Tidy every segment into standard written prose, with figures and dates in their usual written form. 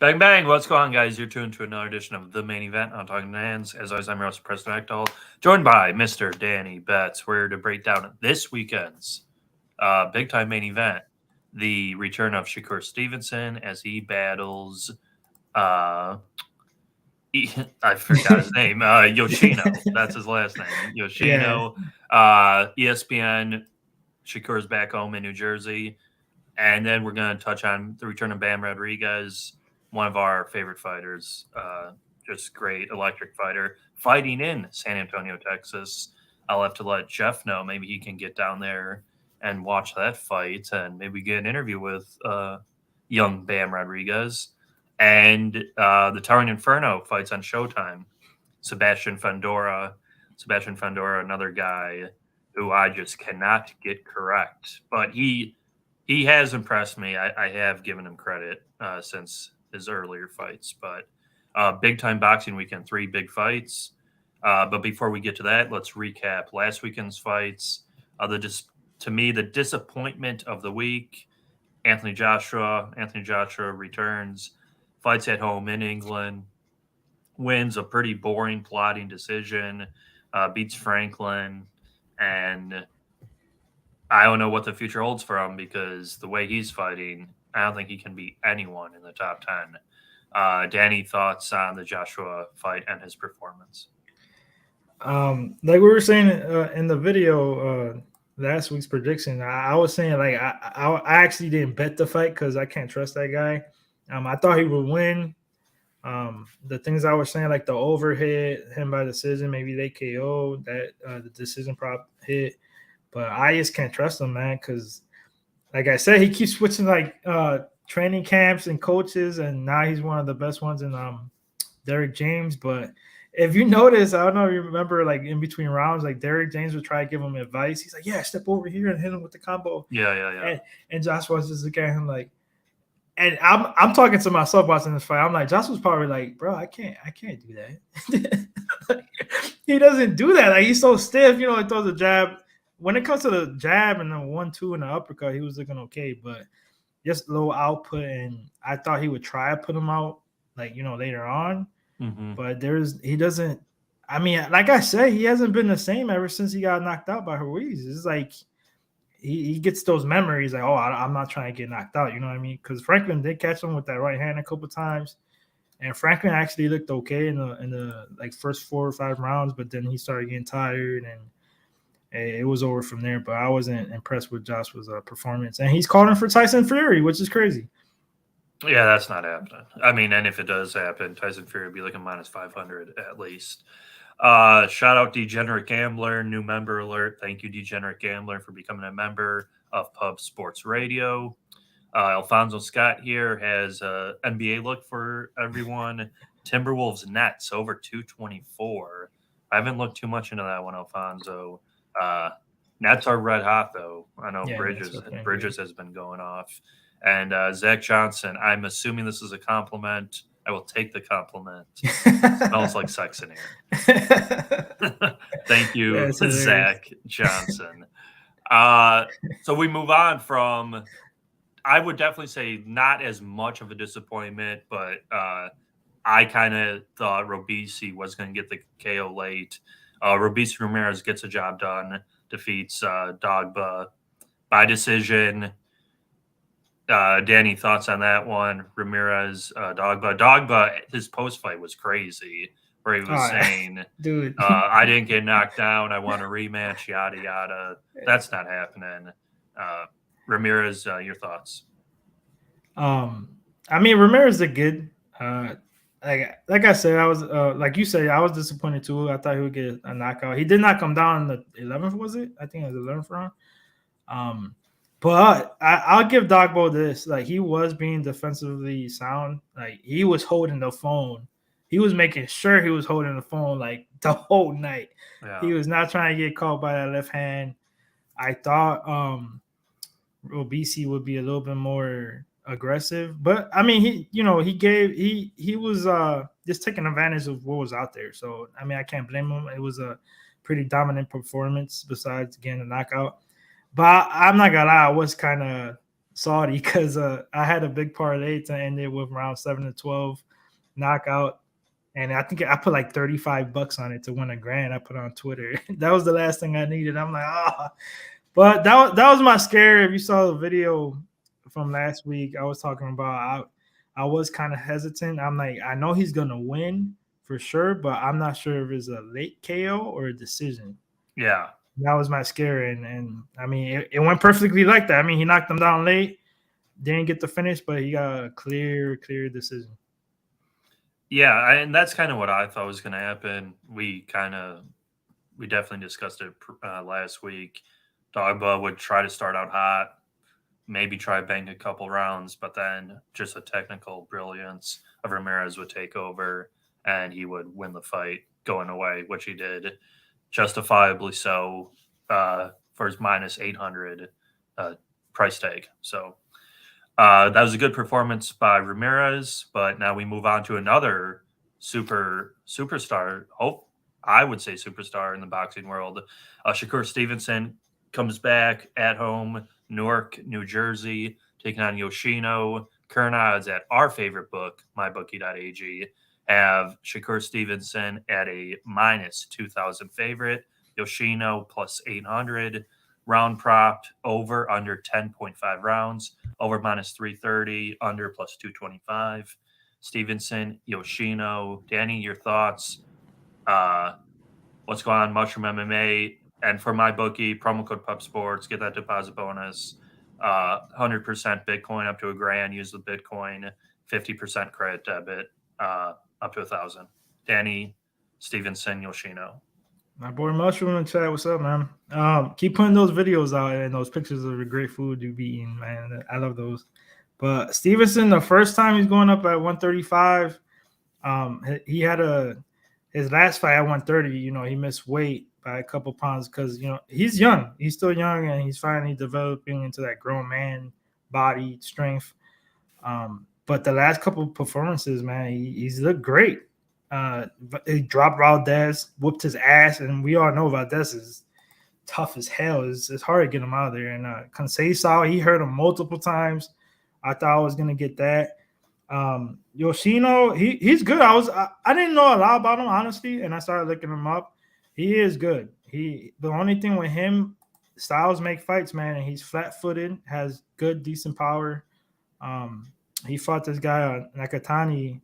Bang, bang. What's going on, guys? You're tuned to another edition of The Main Event on Talkin Hands. As always, I'm your host, Preston, joined by Mr. Danny Betts. We're here to break down this weekend's big-time main event, the return of Shakur Stevenson as he battles I forgot his name, Yoshino. That's his last name, Yoshino. ESPN, Shakur's back home in New Jersey. And then we're going to touch on the return of Bam Rodriguez, one of our favorite fighters, just great electric fighter, fighting in San Antonio, Texas. I'll have to let Jeff know. Maybe he can get down there and watch that fight and maybe get an interview with young Bam Rodriguez. And the Towering Inferno fights on Showtime. Sebastian Fundora, another guy who I just cannot get correct. But he has impressed me. I have given him credit since his earlier fights. But big-time boxing weekend, 3 big fights. But before we get to that, let's recap last weekend's fights. To me, the disappointment of the week, Anthony Joshua. Anthony Joshua returns, fights at home in England, wins a pretty boring plotting decision, beats Franklin, and I don't know what the future holds for him because the way he's fighting, I don't think he can beat anyone in the top 10. Danny, thoughts on the Joshua fight and his performance? Like we were saying in the video, last week's prediction, I was saying like I actually didn't bet the fight because I can't trust that guy. I thought he would win. The things I was saying, like the overhit, him by decision, maybe they KO that the decision prop hit, but I just can't trust him, man, because like I said, he keeps switching like training camps and coaches, and now he's one of the best ones in Derek James. But if you notice, I don't know if you remember, like in between rounds, like Derek James would try to give him advice. He's like, "Yeah, step over here and hit him with the combo." Yeah. And Josh was just looking at him like, and I'm talking to myself watching this fight. I'm like, Josh was probably like, "Bro, I can't do that." Like, he doesn't do that. Like he's so stiff, he throws a jab. When it comes to the jab and the 1-2 and the uppercut, he was looking okay, but just low output. And I thought he would try to put him out, like later on. Mm-hmm. But he doesn't. I mean, like I said, he hasn't been the same ever since he got knocked out by Ruiz. It's like he gets those memories like, oh, I'm not trying to get knocked out. You know what I mean? Because Franklin did catch him with that right hand a couple times, and Franklin actually looked okay in the like first 4 or 5 rounds, but then he started getting tired and it was over from there. But I wasn't impressed with Joshua's performance, and he's calling for Tyson Fury, which is crazy. Yeah, that's not happening. I mean, and if it does happen, Tyson Fury will be looking minus 500 at least. Shout out Degenerate Gambler, new member alert. Thank you, Degenerate Gambler, for becoming a member of Pub Sports Radio. Alfonso Scott here has an NBA look for everyone. Timberwolves Nets over 224. I haven't looked too much into that one, Alfonso. Nets are red hot, though. I know Bridges has been going off. And Zach Johnson, I'm assuming this is a compliment. I will take the compliment. Smells like sex in here. Thank you, Zach Johnson. So we move on from, I would definitely say not as much of a disappointment, but I kind of thought Robisi was going to get the KO late. Robisi Ramirez gets a job done, defeats Dogba by decision. Danny, thoughts on that one? Ramirez, Dogba, his post-fight was crazy, where he was saying, dude, I didn't get knocked down, I want a rematch, yada, yada. That's not happening. Ramirez, your thoughts? I mean, Ramirez is good. Like I said, I was like you said, I was disappointed too. I thought he would get a knockout. He did knock him down in the 11th, was it? I think it was the 11th round. But I'll give Dogbo this. Like, he was being defensively sound. Like, he was holding the phone. He was making sure he was holding the phone, like, the whole night. Yeah. He was not trying to get caught by that left hand. I thought Robisi would be a little bit more aggressive. But, I mean, he was just taking advantage of what was out there. So, I mean, I can't blame him. It was a pretty dominant performance besides getting a knockout. But I'm not gonna lie, I was kind of salty because I had a big parlay to end it with round 7-12 knockout. And I think I put like $35 on it to win $1,000. I put on Twitter. That was the last thing I needed. I'm like, but that was my scare. If you saw the video from last week, I was talking about I was kind of hesitant. I'm like, I know he's gonna win for sure, but I'm not sure if it's a late KO or a decision. Yeah. That was my scare, and I mean, it went perfectly like that. I mean, he knocked him down late, didn't get the finish, but he got a clear decision. Yeah, and that's kind of what I thought was going to happen. We definitely discussed it last week. Dogba would try to start out hot, maybe try to bang a couple rounds, but then just the technical brilliance of Ramirez would take over, and he would win the fight going away, which he did, justifiably so, for his minus 800 price tag. So that was a good performance by Ramirez, but now we move on to another superstar. I would say superstar in the boxing world. Shakur Stevenson comes back at home, Newark, New Jersey, taking on Yoshino. Current odds at our favorite book, mybookie.ag, have Shakur Stevenson at a minus 2,000 favorite, Yoshino plus 800. Round propped over under 10.5 rounds, over minus 330, under plus 225. Stevenson, Yoshino. Danny, your thoughts? What's going on, Mushroom MMA? And for my bookie, promo code PUBSPORTS, get that deposit bonus. 100% Bitcoin up to $1,000. Use the Bitcoin. 50% credit debit up to 1,000. Danny, Stevenson, Yoshino. My boy Mushroom in the chat, what's up, man? Keep putting those videos out and those pictures of the great food you be eating, man. I love those. But Stevenson, the first time he's going up at 135, he had his last fight at 130. You know, he missed weight by a couple pounds because he's young. He's still young, and he's finally developing into that grown man body strength. But the last couple of performances, man, he's looked great. He dropped Valdez, whooped his ass, and we all know Valdez is tough as hell. It's hard to get him out of there. And Conceição, he hurt him multiple times. I thought I was gonna get that. Yoshino, he's good. I didn't know a lot about him, honestly, and I started looking him up. He is good. The only thing with him, styles make fights, man, and he's flat-footed, has good, decent power. He fought this guy Nakatani,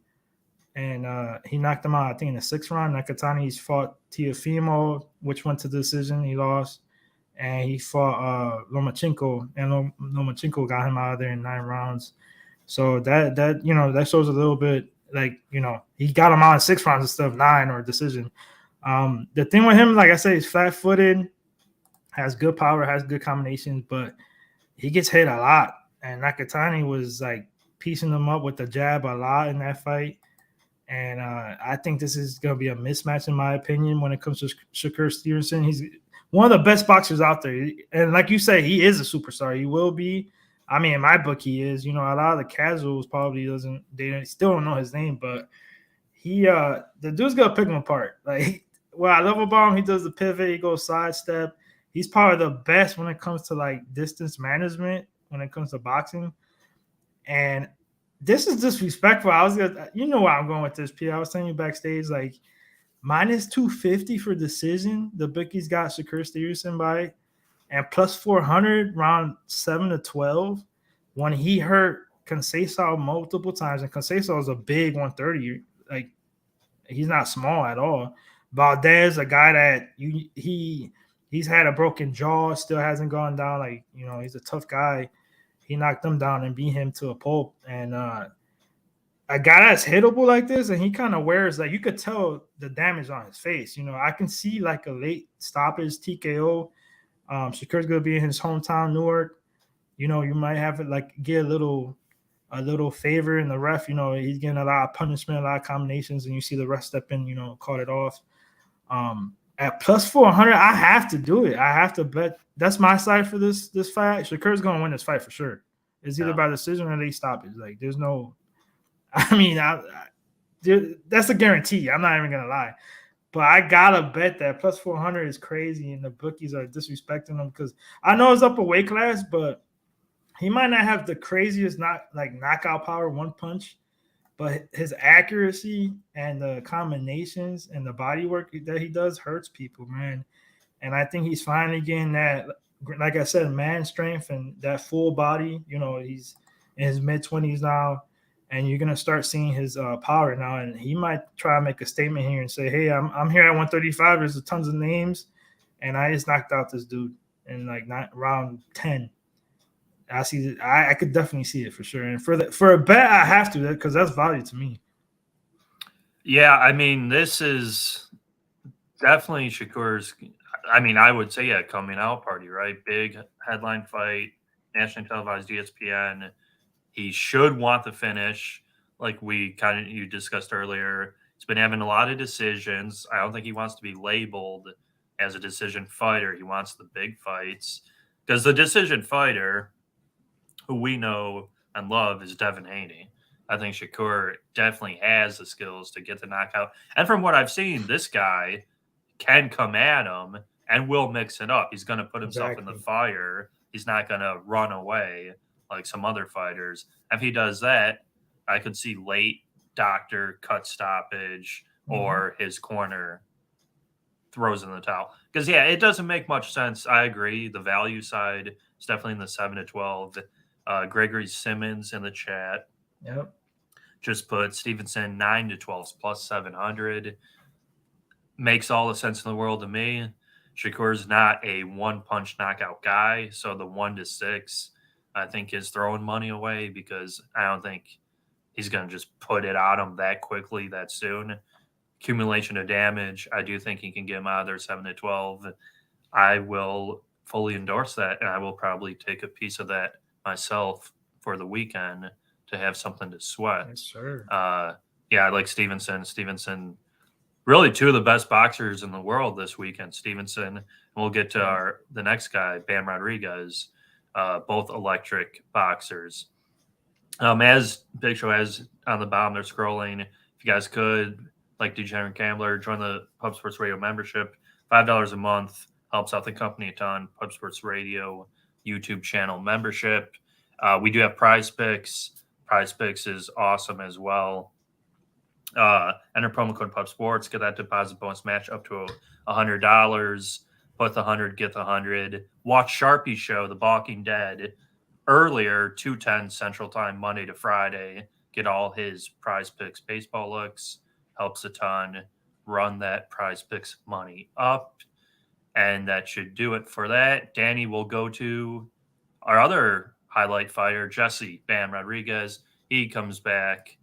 and he knocked him out, I think, in the 6th round. Nakatani's fought Teofimo, which went to decision. He lost. And he fought Lomachenko, and Lomachenko got him out of there in 9 rounds. So that shows a little bit, like, he got him out in 6 rounds instead of 9 or decision. The thing with him, like I say, he's flat-footed, has good power, has good combinations, but he gets hit a lot. And Nakatani was, like, piecing him up with the jab a lot in that fight. And I think this is going to be a mismatch, in my opinion, when it comes to Shakur Stevenson. He's one of the best boxers out there. And like you say, he is a superstar. He will be. I mean, in my book, he is. A lot of the casuals probably they still don't know his name, but the dude's going to pick him apart. Like, what I love about him, he does the pivot, he goes sidestep. He's probably the best when it comes to, like, distance management when it comes to boxing. And this is disrespectful. I was gonna, where I'm going with this, P. I was telling you backstage, like, minus 250 for decision. The bookies got Shakur Stevenson by, and plus 400 round 7-12 when he hurt Conceição multiple times. And Conceição is a big 130. Like, he's not small at all. Valdez, a guy that he's had a broken jaw, still hasn't gone down. Like, he's a tough guy. He knocked him down and beat him to a pulp. And a guy that's hittable like this, and he kind of wears, like, you could tell the damage on his face. I can see, like, a late stoppage TKO. Shakur's going to be in his hometown, Newark. You might have it, like, get a little favor in the ref. He's getting a lot of punishment, a lot of combinations, and you see the ref step in, call it off. At plus 400, I have to do it. I have to bet. That's my side for this fight. Shakur's going to win this fight for sure. It's either by decision or late stoppage. Like, there's no – I mean, that's a guarantee. I'm not even going to lie. But I got to bet that plus 400 is crazy, and the bookies are disrespecting them because I know it's up a weight class, but he might not have the craziest knockout power, one punch, but his accuracy and the combinations and the body work that he does hurts people, man. And I think he's finally getting that, like I said, man strength and that full body. He's in his mid-20s now, and you're gonna start seeing his power now. And he might try to make a statement here and say, "Hey, I'm here at 135. There's tons of names, and I just knocked out this dude in round 10." I could definitely see it for sure. And for a bet, I have to, because that's value to me. Yeah, I mean, this is definitely Shakur's. I mean, I would say, yeah, coming out party, right? Big headline fight, nationally televised, ESPN. He should want the finish, like you discussed earlier. He's been having a lot of decisions. I don't think he wants to be labeled as a decision fighter. He wants the big fights, because the decision fighter, who we know and love, is Devin Haney. I think Shakur definitely has the skills to get the knockout. And from what I've seen, this guy can come at him and will mix it up. He's going to put himself in the fire. He's not going to run away like some other fighters. If he does that, I could see late doctor cut stoppage, or his corner throws in the towel. Because, yeah, it doesn't make much sense. I agree. The value side is definitely in the 7-12. Gregory Simmons in the chat. Yep. Just put Stevenson 9-12 plus 700. Makes all the sense in the world to me. Shakur's not a one-punch knockout guy, so the 1-6, I think, is throwing money away, because I don't think he's going to just put it on him that quickly, that soon. Accumulation of damage, I do think he can get him out of there 7-12. I will fully endorse that, and I will probably take a piece of that myself for the weekend to have something to sweat. Yes, sir. Yeah, I like Stevenson. Stevenson, really two of the best boxers in the world this weekend. Stevenson, and we'll get to the next guy, Bam Rodriguez, both electric boxers. As Big Show has on the bottom, they're scrolling. If you guys could, like Degenerate Gambler, join the Pub Sports Radio membership. $5 a month helps out the company a ton. Pub Sports Radio YouTube channel membership. We do have Prize Picks. Prize Picks is awesome as well. Enter promo code PUBSPORTS. Get that deposit bonus match up to $100. Put the 100, get the 100. Watch Sharpie Show, The Walking Dead, earlier, 2:10 Central Time, Monday to Friday. Get all his Prize Picks baseball looks. Helps a ton. Run that Prize Picks money up. And that should do it for that. Danny will go to our other highlight fighter, Jesse Bam Rodriguez. He comes back.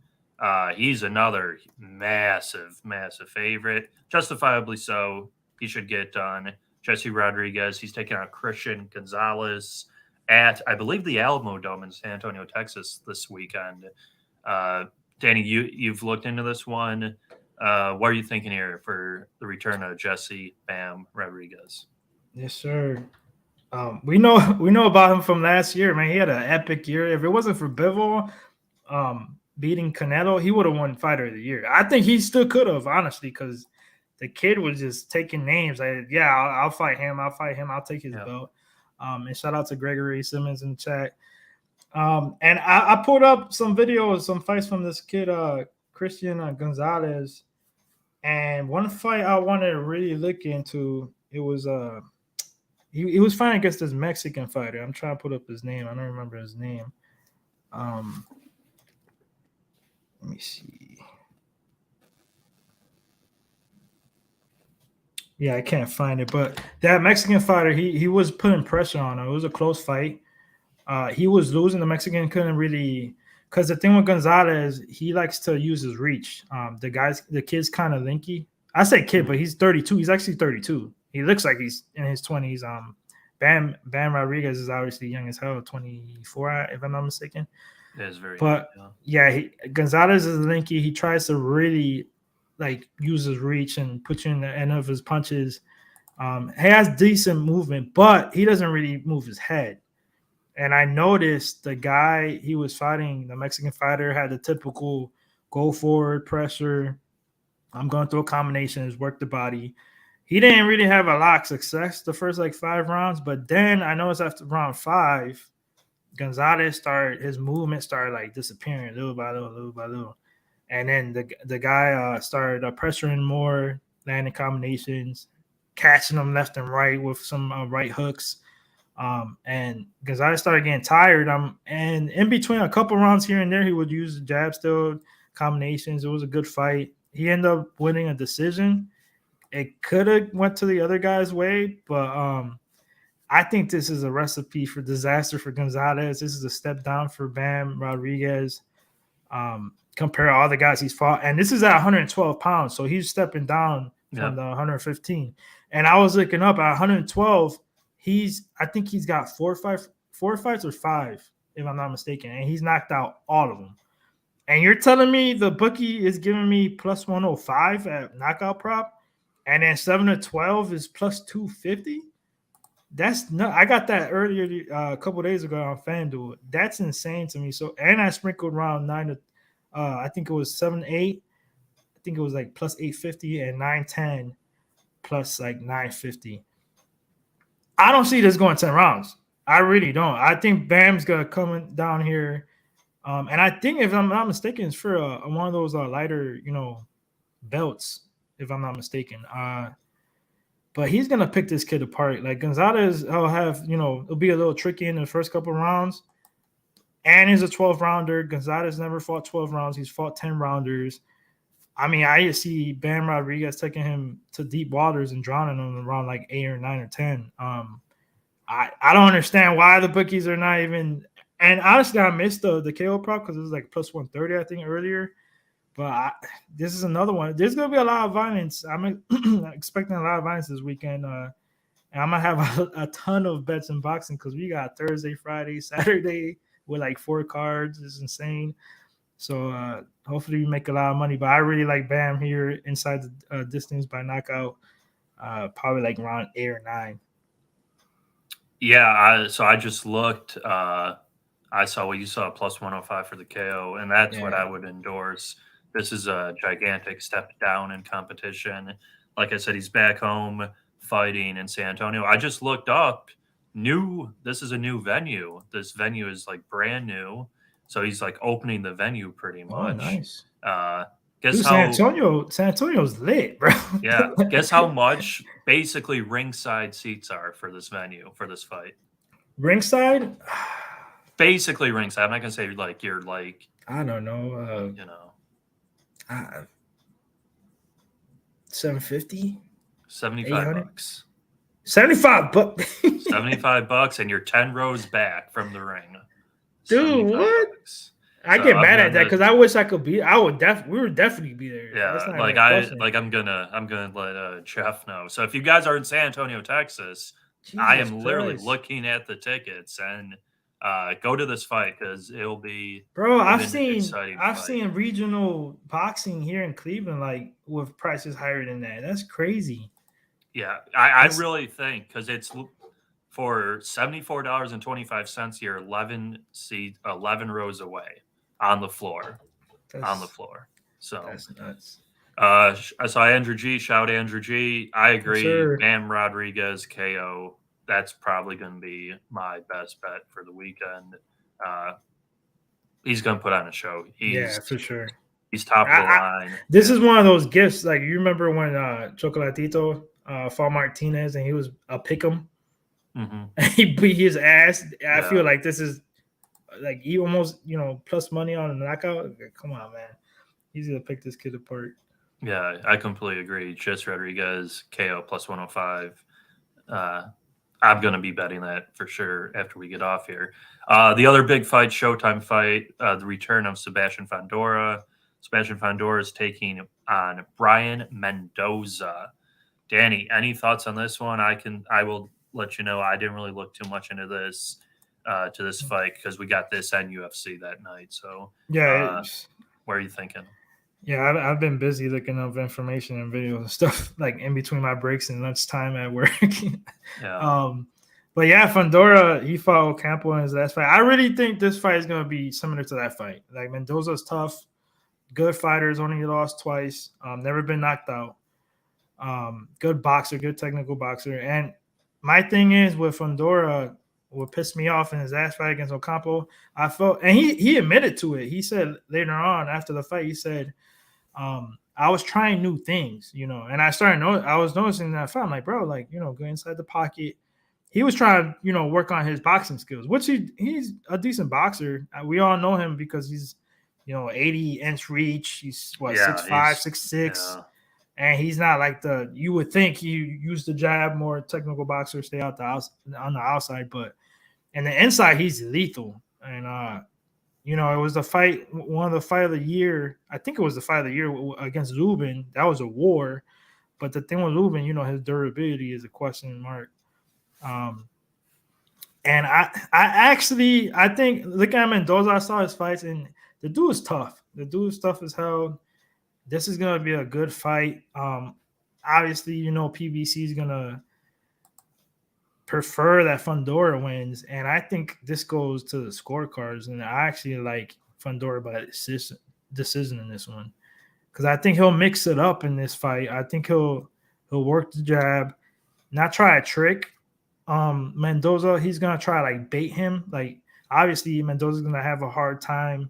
He's another massive, massive favorite. Justifiably so. He should get done. Jesse Rodriguez, he's taking out Christian Gonzalez at, I believe, the Alamo Dome in San Antonio, Texas this weekend. Danny, you've looked into this one. What are you thinking here for the return of Jesse Bam Rodriguez? Yes, sir. We know about him from last year, man. He had an epic year. If it wasn't for Bivol beating Canelo, he would have won Fighter of the Year. I think he still could have, honestly, because the kid was just taking names. I'll fight him. I'll fight him. I'll take his belt. And shout out to Gregory Simmons in the chat. And I pulled up some videos, some fights from this kid, Christian Gonzalez. And one fight I wanted to really look into, it was he was fighting against this Mexican fighter. I'm trying to put up his name. I don't remember his name. Let me see. Yeah, I can't find it. But that Mexican fighter, he was putting pressure on him. It was a close fight. He was losing. The Mexican couldn't really, because the thing with Gonzalez, he likes to use his reach. The kid's kind of linky. I say kid, but he's 32. He's actually 32. He looks like he's in his 20s. Bam Rodriguez is obviously young as hell, 24, if I'm not mistaken. That is very. But Gonzalez is linky. He tries to really use his reach and put you in the end of his punches. He has decent movement, but he doesn't really move his head. And I noticed the guy he was fighting, the Mexican fighter, had the typical go forward pressure. I'm going through combinations, work the body. He didn't really have a lot of success the first 5 rounds, but then I noticed after round 5, Gonzalez his movement started like disappearing little by little, little by little. And then the guy started pressuring more, landing combinations, catching them left and right with some right hooks. And Gonzalez started getting tired. And in between a couple rounds here and there, he would use the jab still combinations. It was a good fight. He ended up winning a decision. It could have went to the other guy's way, but I think this is a recipe for disaster for Gonzalez. This is a step down for Bam Rodriguez. Compare all the guys he's fought, and this is at 112 pounds, so he's stepping down from the 115. And I was looking up at 112. I think he's got four fights or five, if I'm not mistaken, and he's knocked out all of them. And you're telling me the bookie is giving me plus 105 at knockout prop, and then 7-12 is plus 250? That's not. I got that earlier a couple days ago on FanDuel. That's insane to me. So, and I sprinkled around 9 to, I think it was 7-8. I think it was like plus 850 and 9-10 plus like 950. I don't see this going 10 rounds. I really don't. I think Bam's gonna come down here, and I think if I'm not mistaken, it's for one of those lighter, belts. If I'm not mistaken. But he's gonna pick this kid apart. Like Gonzalez, he'll have, it'll be a little tricky in the first couple rounds. And he's a 12-rounder. Gonzalez never fought 12 rounds. He's fought 10 rounders. I mean, I see Bam Rodriguez taking him to deep waters and drowning him around like 8 or 9 or 10. I don't understand why the bookies are not even. And honestly, I missed the KO prop because it was like plus 130, I think, earlier. But this is another one. There's going to be a lot of violence. I'm expecting a lot of violence this weekend. And I'm going to have a ton of bets in boxing because we got Thursday, Friday, Saturday with like 4 cards. It's insane. So hopefully we make a lot of money. But I really like Bam here inside the distance by knockout. Probably like around 8 or 9. Yeah, so I just looked. I saw what you saw, plus 105 for the KO, and that's what I would endorse. This is a gigantic step down in competition. Like I said, he's back home fighting in San Antonio. I just looked up this is a new venue. This venue is like brand new. So he's like opening the venue pretty much. Oh, nice. Guess Dude, how San Antonio's lit, bro. Yeah. Guess how much basically ringside seats are for this venue, for this fight. Ringside? Basically ringside. I'm not gonna say like you're like I don't know. 750? 75 bucks. 75 bucks. 75 bucks, and you're 10 rows back from the ring. Dude, what? Bucks. I get mad at that because I wish I could be. We would definitely be there. Yeah, I'm gonna let Jeff know. So if you guys are in San Antonio, Texas, I am literally looking at the tickets and go to this fight because it'll be. Bro, I've seen regional boxing here in Cleveland like with prices higher than that. That's crazy. Yeah, I really think because it's for $74.25. You're 11 rows away on the floor. So that's nuts. I saw Andrew G. Shout Andrew G. I agree. Sure. Bam Rodriguez KO. That's probably going to be my best bet for the weekend. He's going to put on a show. Yeah, for sure. He's top of the line. This is one of those gifts. Like you remember when Chocolatito fought Martinez and he was a pick'em. Mm-hmm. He beat his ass. I feel like this is like he almost plus money on a knockout. Come on, man. He's gonna pick this kid apart. Yeah, I completely agree. Chis Rodriguez KO plus 105. I'm gonna be betting that for sure after we get off here. The other big fight, Showtime fight, the return of Sebastian Fundora. Sebastian Fundora is taking on Brian Mendoza. Danny, any thoughts on this one? I will let you know. I didn't really look too much into this fight because we got this on UFC that night. So yeah, what are you thinking? Yeah, I've been busy looking up information and videos and stuff like in between my breaks and lunchtime at work. Yeah. But yeah, Fundora, he fought Ocampo in his last fight. I really think this fight is gonna be similar to that fight. Like Mendoza's tough, good fighters, only lost twice, never been knocked out. Good boxer, good technical boxer. And my thing is with Fundora, what pissed me off in his ass fight against Ocampo, I felt, and he admitted to it. He said later on after the fight, he said, I was trying new things, and I was noticing that fight. I'm like, bro, like, go inside the pocket. He was trying to, work on his boxing skills, which he's a decent boxer. We all know him because he's, 80-inch reach. He's what, 6'5", 6'6", and he's not like you would think he used the jab, more technical boxer, stay out on the outside, but in the inside he's lethal. And it was one of the fight of the year. I think it was the fight of the year against Lubin. That was a war, but the thing with Lubin, his durability is a question mark. And I think looking at Mendoza, I saw his fights, and the dude is tough. The dude is tough as hell. This is gonna be a good fight. Obviously, PBC is gonna prefer that Fundora wins, and I think this goes to the scorecards. And I actually like Fundora by decision in this one because I think he'll mix it up in this fight. I think he'll work the jab, not try a trick. Mendoza, he's gonna try like bait him. Like obviously, Mendoza's gonna have a hard time,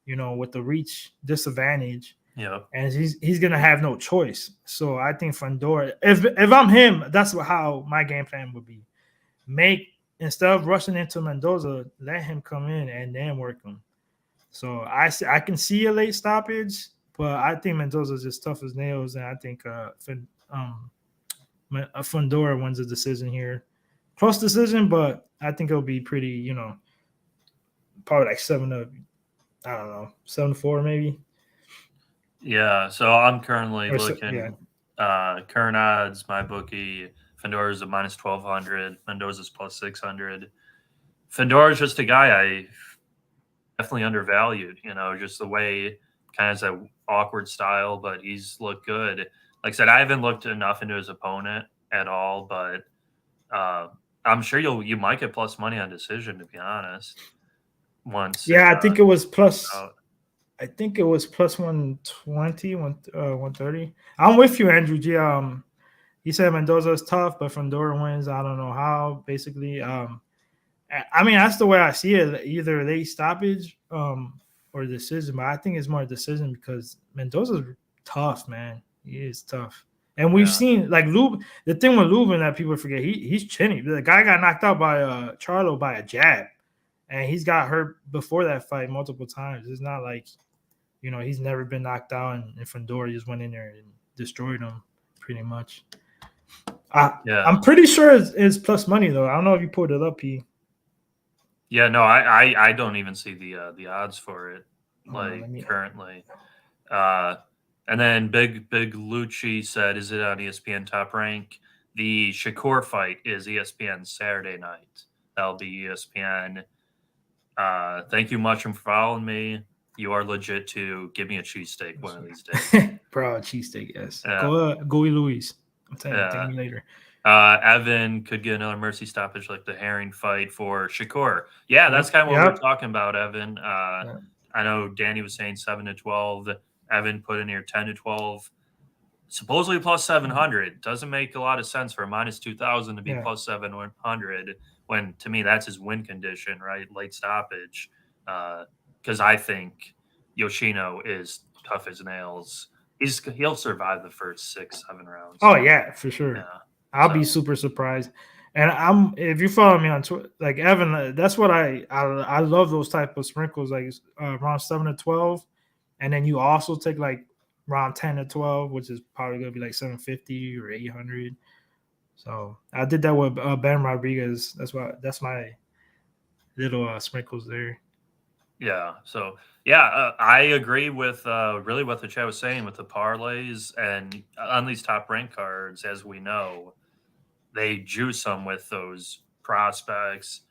with the reach disadvantage. Yeah, and he's gonna have no choice. So I think Fundora, if I'm him, that's how my game plan would be. Instead of rushing into Mendoza, let him come in and then work him. So I can see a late stoppage, but I think Mendoza's just tough as nails, and I think Fundora wins the decision here. Close decision, but I think it'll be pretty, probably like 7-4 maybe. Yeah, so I'm currently looking current odds, MyBookie. Fundora's a minus 1,200. Mendoza's plus 600. Fundora's just a guy I definitely undervalued. Just the way kind of an awkward style, but he's looked good. Like I said, I haven't looked enough into his opponent at all, but I'm sure you might get plus money on decision, to be honest. I think it was plus. I think it was plus 120, 130. I'm with you, Andrew G. He said Mendoza is tough, but Fundora wins. I don't know how. Basically, I mean that's the way I see it. Either late stoppage or decision, but I think it's more decision because Mendoza's tough, man. He is tough, and we've seen like the thing with Lubin that people forget, he's chinny. The guy got knocked out by Charlo by a jab, and he's got hurt before that fight multiple times. It's not like he's never been knocked out, and Fundora just went in there and destroyed him pretty much. I'm pretty sure it's plus money though. I don't know if you pulled it up, P. Yeah, no, I don't even see the odds for it currently. And then Big Lucci said, "Is it on ESPN Top Rank?" The Shakur fight is ESPN Saturday night. That'll be ESPN. Thank you, Mushroom, for following me. You are legit to give me a cheesesteak one of these days. Bro, a cheesesteak, yes. Go Louise. I'm telling you, take me later. Evan could get another mercy stoppage like the Herring fight for Shakur. Yeah, that's kind of what we're talking about, Evan. I know Danny was saying 7-12. Evan put in here 10-12. Supposedly plus 700. Doesn't make a lot of sense for a minus 2,000 to be plus 700 when, to me, that's his win condition, right? Late stoppage. Because I think Yoshino is tough as nails. He'll survive the first 6-7 rounds. Oh yeah, for sure. Yeah. I'll be super surprised. And if you follow me on Twitter, like Evan, that's what I love those type of sprinkles, like round 7-12, and then you also take like round 10-12, which is probably gonna be like 750 or 800. So I did that with Ben Rodriguez. That's my little sprinkles there. Yeah. So I agree with really what the chat was saying with the parlays, and on these top rank cards, as we know, they juice them with those prospects.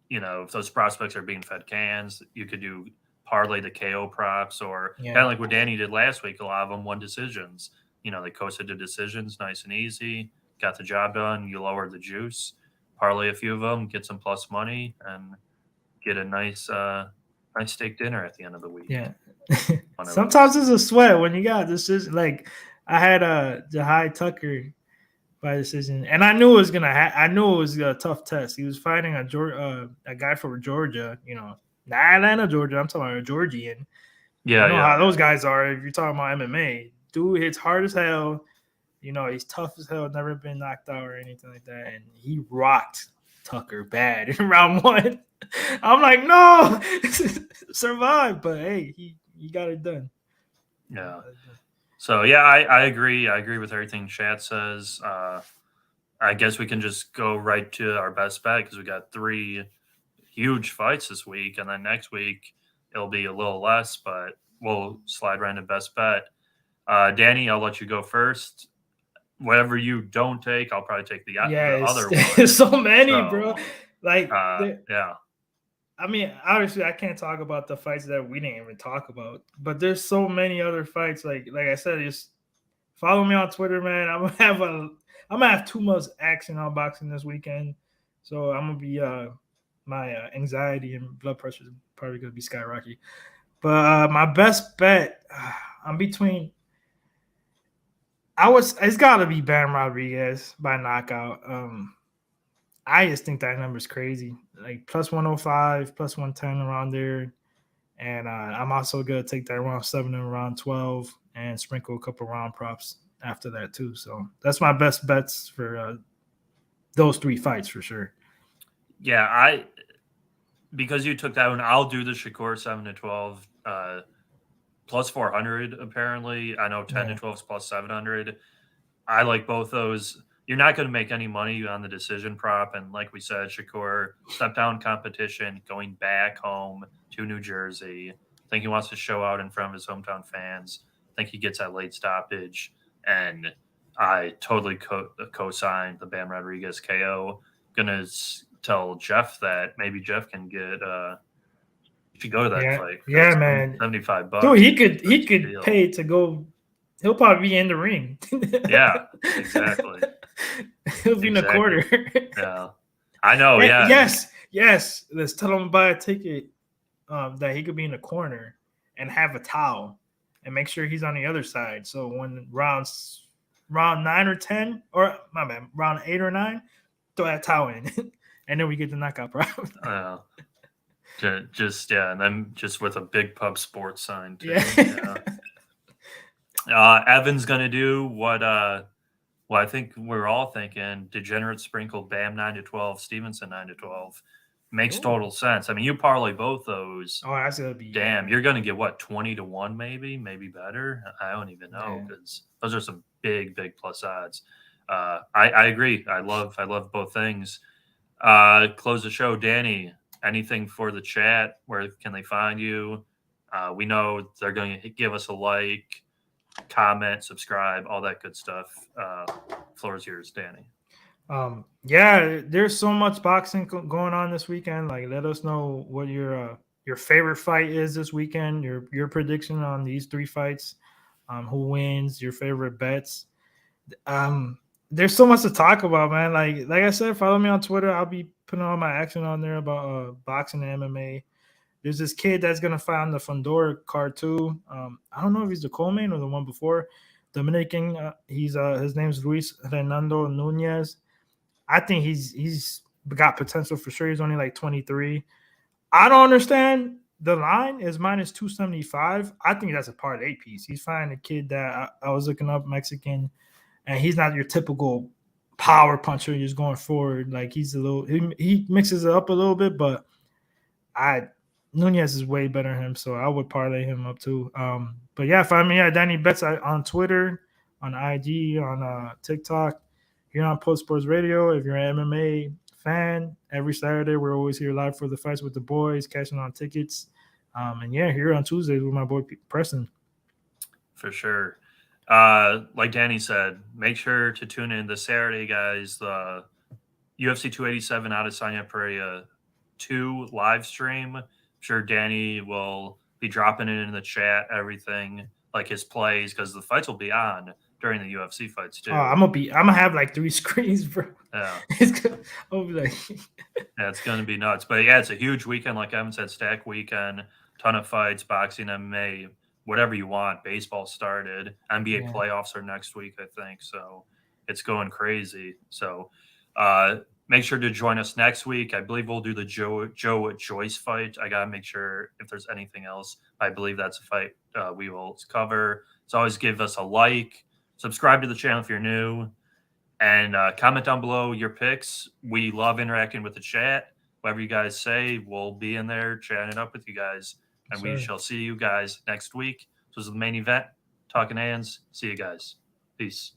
If those prospects are being fed cans, you could do parlay the KO props, or kind of like what Danny did last week. A lot of them won decisions. They coasted to decisions, nice and easy, got the job done. You lower the juice, parlay a few of them, get some plus money, and get a nice steak dinner at the end of the week. Yeah. Sometimes it's a sweat when you got this. Is like I had Jahai Tucker by decision. And I knew it was gonna. I knew it was a tough test. He was fighting a guy from Georgia. Not Atlanta, Georgia. I'm talking about a Georgian. Yeah, You know how those guys are. If you're talking about MMA, dude hits hard as hell. He's tough as hell. Never been knocked out or anything like that. And he rocked Tucker bad in round 1. I'm like, no, survive. But hey, he got it done. Yeah. So yeah, I agree. I agree with everything Chat says. I guess we can just go right to our best bet because we got 3 huge fights this week, and then next week it'll be a little less, but we'll slide right into best bet. Danny, I'll let you go first. Whatever you don't take, I'll probably take the other one. There's so many, bro. Like, yeah. I mean, obviously, I can't talk about the fights that we didn't even talk about, but there's so many other fights. Like I said, just follow me on Twitter, man. I'm gonna have too much action on boxing this weekend, so I'm gonna be my anxiety and blood pressure is probably gonna be skyrocketing. But my best bet, I'm between. It's gotta be Bam Rodriguez by knockout. I just think that number's crazy. Like plus 105, plus 110 around there. And I'm also gonna take that round 7 and round 12 and sprinkle a couple round props after that too. So that's my best bets for those 3 fights for sure. Yeah, because you took that one, I'll do the Shakur 7 to 12 plus 400 apparently. I know 10 to 12 is plus 700. I like both those. You're not going to make any money on the decision prop. And like we said, Shakur, step down competition, going back home to New Jersey. I think he wants to show out in front of his hometown fans. I think he gets that late stoppage. And I totally co-signed the Bam Rodriguez KO. Going to tell Jeff that maybe Jeff can get should go to that fight. Yeah, man. $75. Dude, he could pay to go. He'll probably be in the ring. Yeah, exactly. He'll be in the corner. Yeah, I know. Yeah. Yes. Let's tell him to buy a ticket that he could be in the corner and have a towel and make sure he's on the other side. So when round 9 or 10, or my bad, round 8 or 9, throw that towel in, and then we get the knockout problem. And then just with a big pub sports sign too. Yeah. Evan's gonna do what I think we're all thinking. Degenerate sprinkle Bam 9 to 12, Stevenson 9 to 12. Makes total sense. I mean, you parlay both those. Oh, that's gonna be you're gonna get what, 20 to 1, maybe better. I don't even know because those are some big plus odds. I agree. I love both things. Close the show, Danny. Anything for the chat? Where can they find you? We know they're going to give us a like, comment, subscribe, all that good stuff. Floor is yours, Danny. There's so much boxing going on this weekend. Like, let us know what your favorite fight is this weekend. Your prediction on these 3 fights. Who wins? Your favorite bets. There's so much to talk about, man. Like I said, follow me on Twitter. I'll be putting all my action on there about boxing and MMA. There's this kid that's gonna fight on the Fundora card too. I don't know if he's the co-main or the one before. Dominican. His name's Luis Renando Nunez. I think he's got potential for sure. He's only like 23. I don't understand. The line is minus 275. I think that's a parlay piece. He's fighting a kid that I was looking up, Mexican. And he's not your typical power puncher. He's going forward. Like he's he mixes it up a little bit, but Nunez is way better than him, so I would parlay him up too. But yeah, find me at Danny Betts on Twitter, on IG, on TikTok. Here on PUBSPORTS Radio. If you're an MMA fan, every Saturday we're always here live for the fights with the boys, cashing on tickets. And here on Tuesdays with my boy Preston. For sure. Like Danny said, make sure to tune in this Saturday, guys. The UFC 287 Adesanya Pereira 2 live stream. I'm sure Danny will be dropping it in the chat, everything like his plays, because the fights will be on during the UFC fights too. Oh, I'm gonna have like 3 screens, bro. Yeah, I'll be like, yeah, it's gonna be nuts. But yeah, it's a huge weekend, like Evan said, stack weekend, ton of fights, boxing, MMA. Whatever you want. Baseball started. NBA playoffs are next week, I think. So It's going crazy. So make sure to join us next week. I believe we'll do the Joe Joyce fight. I gotta make sure if there's anything else. I believe that's a fight we will cover. So always give us a like, subscribe to the channel if you're new, and comment down below your picks. We love interacting with the chat. Whatever you guys say, we'll be in there chatting up with you guys. And we shall see you guys next week. This is the main event. Talkin Hands. See you guys. Peace.